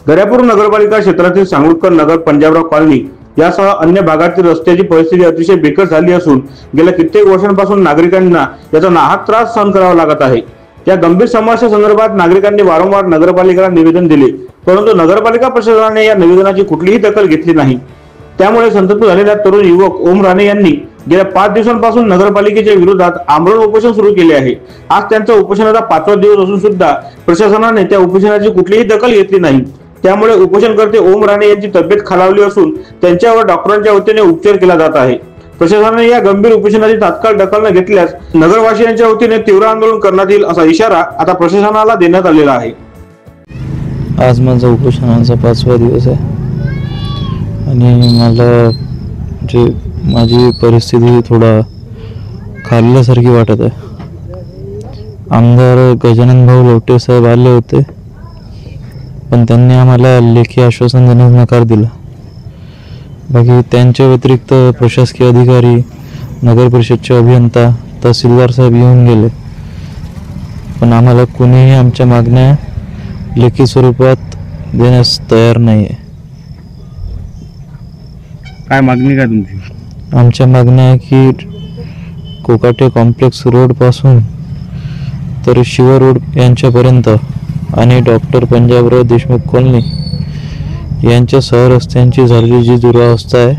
दर्यापूर नगरपालिका क्षेत्रातील सांगोलकर नगर, पंजाबराव कॉलनी यासह अन्य भागातील रस्त्याची परिस्थिती अतिशय बिकट झाली असून गेल्या कित्येक वर्षांपासून नागरिकांना याचा नाहक त्रास सहन करावा लागत आहे। या गंभीर समस्या संदर्भात नागरिकांनी वारंवार नगरपालिकेला निवेदन दिले, परंतु नगरपालिका प्रशासनाने या निवेदनाची कुठलीही दखल घेतली नाही। त्यामुळे संतप्त झालेल्या तरुण युवक ओम राणे यांनी गेल्या 5 दिवसांपासून नगरपालिकेच्या विरोधात आंदोलन उपोषण सुरू केले आहे। आज त्यांचा उपोषणाचा 5वा दिवस असून सुद्धा प्रशासनाने त्या उपोषणाची कुठलीही दखल घेतली नाही। त्यामुळे उपोषणकर्ते ओम राणे यांची तब्येत खालावली असून त्यांच्यावर डॉक्टरांच्या वतीने उपचार केला जात आहे। प्रशासनाने या गंभीर उपोषणाची तात्काळ दखल न घेतल्यास नगरवासियांच्या वतीने तीव्र आंदोलन करण्यात येईल असा इशारा आता प्रशासनाला देण्यात आलेला आहे। आज माझा उपोषणाचा 5वा दिवस आहे आणि मला जे माझी परिस्थिती थोडा खाल्ल्यासारखी वाटत आहे। आमदार गजानन भाऊ लोटे साहेब आले होते, पण त्यांनी आम्हाला लेखी आश्वासन देण्यास नकार दिला। बाकी त्यांच्या व्यतिरिक्त प्रशासकीय अधिकारी, नगर परिषदचे अभियंता, तहसीलदार साहेब येऊन गेले, पण आम्हाला कोणीही आमच्या मागण्या लेखी स्वरूपात देण्यास तयार नाही आहे। काय मागणी काय तुमची? आमच्या मागण्या आहे की कोकाटे कॉम्प्लेक्स रोड पासून तर शिव रोड यांच्यापर्यंत आणि डॉक्टर पंजाबराव देशमुख कॉलनी यांच्यासह रस्त्यांची झालेली जी दुरावस्था आहे,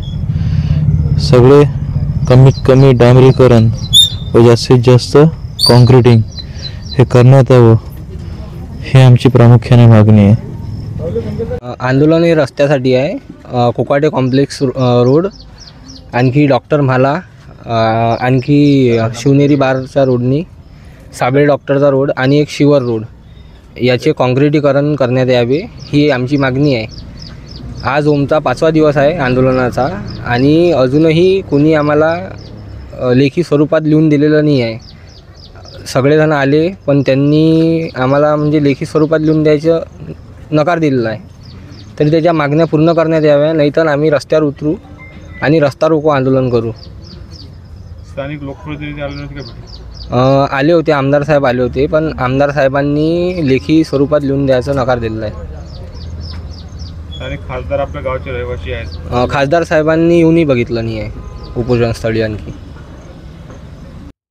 सगळे कमीत कमी डांबरीकरण व जास्तीत जास्त कॉन्क्रीटिंग हे करण्यात यावं, हे आमची प्रामुख्याने मागणी आहे। आंदोलन हे रस्त्यासाठी आहे। कोकाटे कॉम्प्लेक्स रोड, आणखी डॉक्टर म्हाला, आणखी शिवनेरी बारच्या रोडनी साबळे डॉक्टरचा रोड आणि एक शिवर रोड याचे काँक्रिटीकरण करण्यात यावे, ही आमची मागणी आहे। आज ओमचा 5वा दिवस आहे आंदोलनाचा आणि अजूनही कोणी आम्हाला लेखी स्वरूपात लिहून दिलेलं नाही आहे। सगळेजण आले, पण त्यांनी आम्हाला म्हणजे लेखी स्वरूपात लिहून द्यायचं नकार दिलेला आहे। तरी त्याच्या मागण्या पूर्ण करण्यात याव्या, नाहीतर आम्ही रस्त्यावर उतरू आणि रस्ता रोको आंदोलन करू। स्थानिक लोकप्रतिनिधी आले होते का? आले होते, आमदार साहेब आले होते, पण आमदार साहेबांनी लेखी स्वरूपात लिहून द्यायचा नकार दिलेला आहे। स्थानिक खासदार आपल्या गावचे रहिवासी आहेत, खासदार साहेबांनी येऊनही बघितलं नाही आहे उपोषणस्थळी। आणखी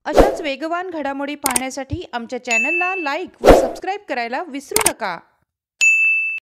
अशाच वेगवान घडामोडी पाहण्यासाठी आमच्या चॅनलला लाईक व सबस्क्राईब करायला विसरू नका।